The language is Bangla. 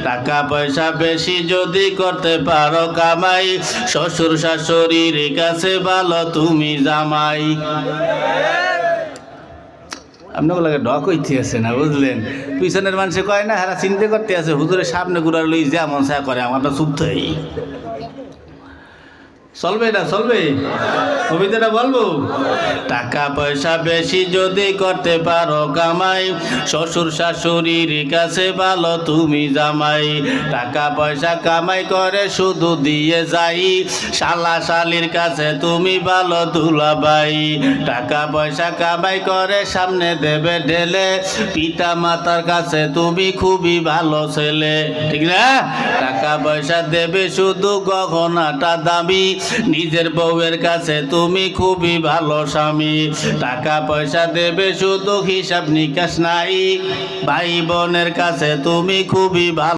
টাকা পয়সা বেশি যদি করতে পারো কামাই, শ্বশুর শাশুড়ির কাছে ভালো তুমি জামাই। আপনাকে লাগে ঢক হইতে আছে না, বুঝলেন? পিছনের মানুষে কয় না, হারা চিন্তা করতে আছে হুজুরের সামনে ঘুরার লই যেমন চা করে আমারটা চুপ থাই। চলবে না, চলবে? কবিতাটা বলবো? টাকা পয়সা বেশি যদি করতে পারো কামাই, শ্বশুর শাশুড়ির কাছে ভালো তুমি জামাই। টাকা পয়সা কামাই করে শুধু দিয়ে যাই, শালা শালির কাছে তুমি ভালো দুলাভাই। টাকা পয়সা কামাই করে সামনে দেবে ঢেলে, পিতা মাতার কাছে তুমি খুবই ভালো ছেলে, ঠিক না? টাকা পয়সা দেবে শুধু গহনাটা দামি, নিজের বউয়ের কাছে তুমি খুবই ভালো স্বামী। টাকা পয়সা দেবে শুধু হিসাব নিকাশ নাই, ভাই বোনের কাছে তুমি খুবই ভালো।